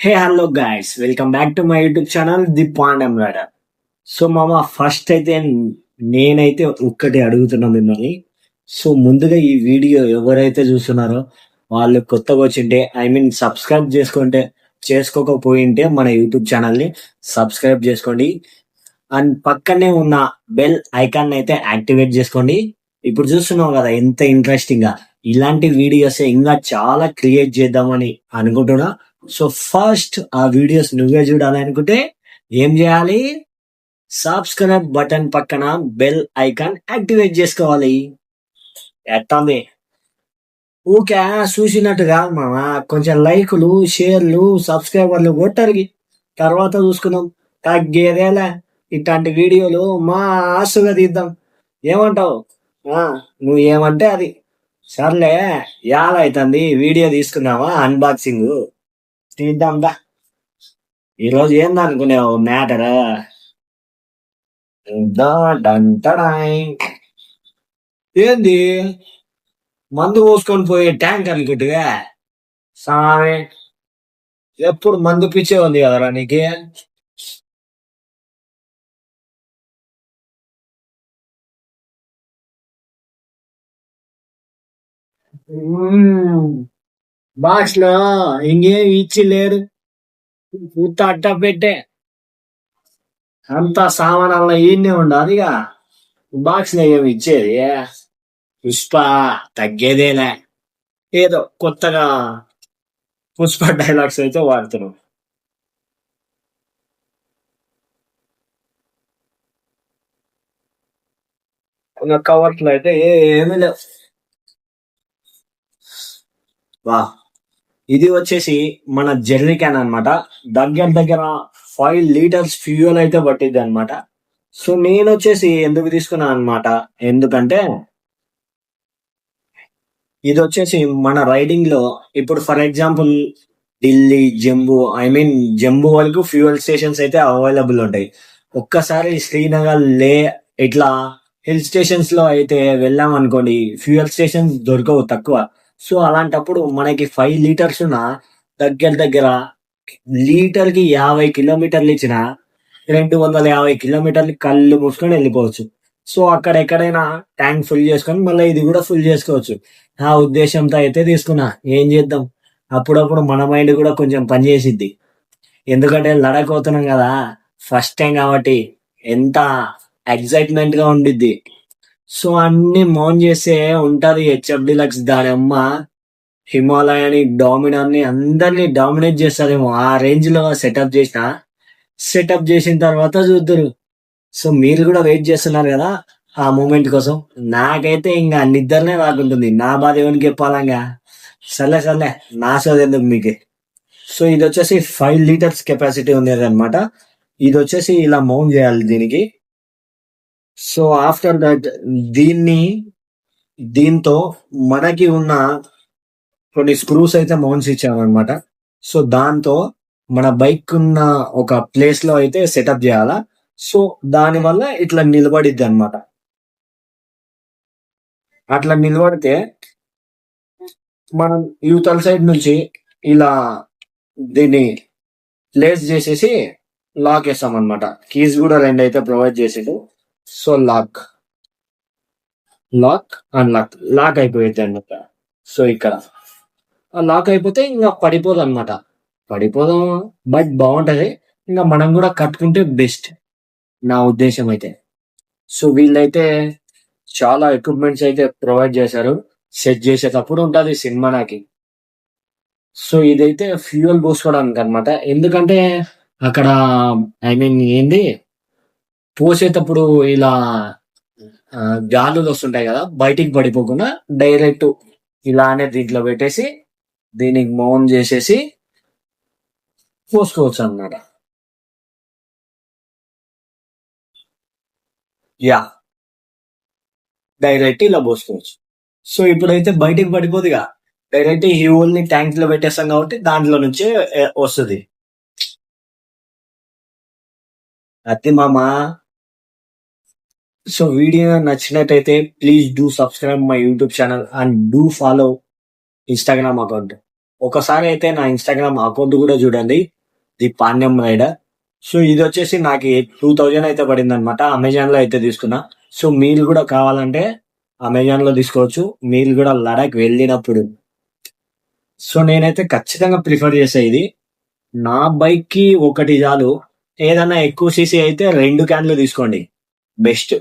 Hey hello guys, welcome back to my YouTube channel the pond embroider. So మామ, first అయితే నేనైతే ఒక్కటి అడుగుతున్నా మిమ్మల్ని. సో ముందుగా ఈ వీడియో ఎవరైతే చూస్తున్నారో వాళ్ళు కొత్తగా వచ్చింటే, ఐ మీన్ సబ్స్క్రైబ్ చేసుకోకపోయింటే మన యూట్యూబ్ ఛానల్ని సబ్స్క్రైబ్ చేసుకోండి. అండ్ పక్కనే ఉన్న బెల్ ఐకాన్ అయితే యాక్టివేట్ చేసుకోండి. ఇప్పుడు చూస్తున్నావు కదా ఎంత ఇంట్రెస్టింగ్ గా ఇలాంటి వీడియోస్ ఇంకా చాలా క్రియేట్ చేద్దామని అనుకుంటున్నా. సో ఫస్ట్ ఆ వీడియోస్ నువ్వే చూడాలి అనుకుంటే ఏం చేయాలి? సబ్స్క్రైబ్ బటన్ పక్కన బెల్ ఐకాన్ యాక్టివేట్ చేసుకోవాలి. ఎత్తాంది ఊకే చూసినట్టుగా మామ, కొంచెం లైకులు, షేర్లు, సబ్స్క్రైబర్లు కొట్టరికి తర్వాత చూసుకుందాం. తగ్గేదేలా ఇట్లాంటి వీడియోలు మా ఆశగా తీద్దాం. ఏమంటావు? నువ్వు ఏమంటే అది. సర్లే, యాదైతుంది వీడియో తీసుకున్నావా అన్బాక్సింగ్ తీద్దాందా. ఈరోజు ఏందనుకునేవు మ్యాటర్? ఏంది మందు పోసుకొని పోయే ట్యాంక్ అనుకుంటుగా సామే? ఎప్పుడు మందు పిచ్చే ఉంది కదరా నీకు. బాక్స్ లో ఇంకేం ఇచ్చి లేరు, పూర్తి అట్ట పెట్టే అంతా సామానాల ఈయనే ఉండాలి. ఇక బాక్స్ లో ఏమి ఇచ్చేది? పుష్ప తగ్గేదేలే, ఏదో కొత్తగా పుష్ప డైలాగ్స్ అయితే వాడుతున్నాం. కవర్లు అయితే ఏమీ లేవు. వా, ఇది వచ్చేసి మన జెర్రీ క్యాన్ అనమాట. దగ్గర దగ్గర 5 లీటర్స్ ఫ్యూయల్ అయితే పట్టిద్ది అనమాట. సో నేను వచ్చేసి ఎందుకు తీసుకున్నాను అనమాట, ఎందుకంటే ఇది వచ్చేసి మన రైడింగ్ లో ఇప్పుడు for example Delhi, Jammu, I mean Jammu వరకు ఫ్యూయల్ స్టేషన్స్ అయితే అవైలబుల్ ఉంటాయి. ఒక్కసారి శ్రీనగర్, లే ఇట్లా హిల్ స్టేషన్స్ లో అయితే వెళ్ళాం అనుకోండి, ఫ్యూయల్ స్టేషన్స్ దొరకవు, తక్కువ. సో అలాంటప్పుడు మనకి 5 లీటర్స్ దగ్గర దగ్గర లీటర్ కి 50 కిలోమీటర్లు ఇచ్చిన 250 కిలోమీటర్లు కళ్ళు మూసుకొని వెళ్ళిపోవచ్చు. సో అక్కడ ఎక్కడైనా ట్యాంక్ ఫుల్ చేసుకొని మళ్ళీ ఇది కూడా ఫుల్ చేసుకోవచ్చు. ఆ ఉద్దేశంతో అయితే తీసుకున్నా. ఏం చేద్దాం, అప్పుడప్పుడు మన మైండ్ కూడా కొంచెం పనిచేసిద్ది. ఎందుకంటే లడక్ అవుతున్నాం కదా, ఫస్ట్ టైం కాబట్టి ఎంత ఎక్సైట్మెంట్ గా ఉండిద్ది. సో అన్ని మౌన్ చేస్తే ఉంటది హెచ్ఎఫ్ డిలక్స్, దాని అమ్మ హిమాలయాని, డామినార్ని అందరినీ డామినేట్ చేస్తారేమో ఆ రేంజ్ లో సెటప్ చేసిన తర్వాత చూద్దరు. సో మీరు కూడా వెయిట్ చేస్తున్నారు కదా ఆ మూమెంట్ కోసం. నాకైతే ఇంకా నిద్రనే రాకుంటుంది. నా బాధ ఎవరికి చెప్పాలంగా. సర్లే సర్లే, నా సోది ఎందుకు మీకు. సో ఇది వచ్చేసి 5 లీటర్స్ కెపాసిటీ ఉండేది అనమాట. ఇది వచ్చేసి ఇలా మౌంట్ చేయాలి దీనికి. సో ఆఫ్టర్ దట్ దీంతో మనకి ఉన్న కొన్ని స్క్రూస్ అయితే మౌంట్స్ ఇచ్చామన్నమాట. సో దాంతో మన బైక్ ఉన్న ఒక ప్లేస్ లో అయితే సెటప్ చేయాలా. సో దాని వల్ల ఇట్లా నిలబడిద్ది అనమాట. అట్లా నిలబడితే మనం యూతల సైడ్ నుంచి ఇలా దీన్ని ప్లేస్ చేసేసి లాక్ వేస్తాం అనమాట. కీస్ కూడా 2 అయితే ప్రొవైడ్ చేసేది. సో లాక్ అన్లాక్, లాక్ అయిపోయింది అనమాట. సో ఇక్కడ లాక్ అయిపోతే ఇంకా పడిపోదు అనమాట. పడిపోదాం, బట్ బాగుంటది. ఇంకా మనం కూడా కట్టుకుంటే బెస్ట్ నా ఉద్దేశం అయితే. సో వీళ్ళైతే చాలా ఎక్విప్మెంట్స్ అయితే ప్రొవైడ్ చేశారు. సెట్ చేసేటప్పుడు ఉంటుంది సినిమా నాకు. సో ఇదైతే ఫ్యూయల్ పోసుకోవడానికి అనమాట. ఎందుకంటే అక్కడ ఐ మీన్ ఏంది, పోసేటప్పుడు ఇలా గాలులు వస్తుంటాయి కదా, బయటికి పడిపోకుండా డైరెక్ట్ ఇలానే దీంట్లో పెట్టేసి దీనికి మౌంట్ చేసేసి పోసుకోవచ్చు అన్నమాట. యా, డైరెక్ట్ ఇలా పోసుకోవచ్చు. సో ఇప్పుడైతే బయటికి పడిపోదుగా, డైరెక్ట్ ఈ హోల్ ని ట్యాంక్ లో పెట్టేస్తాం కాబట్టి దాంట్లో నుంచే వస్తుంది. అది మామా. సో వీడియో నచ్చినట్టయితే please do subscribe my YouTube channel and do follow Instagram account. ఒకసారి అయితే నా ఇన్స్టాగ్రామ్ అకౌంట్ కూడా చూడండి. The Panyam rider. సో ఇది వచ్చేసి నాకు 2000 అయితే పడింది అనమాట. అమెజాన్ లో అయితే తీసుకున్నా. సో మీరు కూడా కావాలంటే అమెజాన్ లో తీసుకోవచ్చు, మీరు కూడా లడాక్ వెళ్ళినప్పుడు. సో నేనైతే ఖచ్చితంగా ప్రిఫర్ చేసే ఇది. నా బైక్ కి ఒకటి చాలు. ఏదన్నా ఎక్కువ సీసీ అయితే 2 క్యాన్లు తీసుకోండి, బెస్ట్.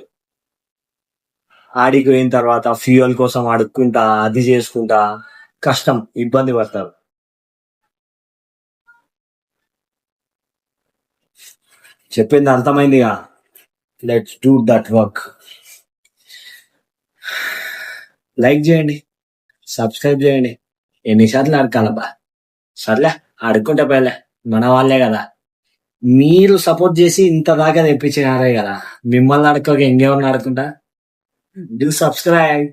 ఆడికి పోయిన తర్వాత ఫ్యూయల్ కోసం అడుక్కుంటా, అది చేసుకుంటా కష్టం, ఇబ్బంది పడతారు. చెప్పింది అర్థమైందిగా. Let's do that work. Like చేయండి, సబ్స్క్రైబ్ చేయండి. ఎన్నిసార్లు అడగాలబ్బా. సర్లే, అడుక్కుంటే పోలే, మన వాళ్ళే కదా. మీరు సపోర్ట్ చేసి ఇంత దాకా తెప్పించినారే కదా, మిమ్మల్ని అడుక్కోక ఇంకెవరిని అడుకుంటా. Do subscribe.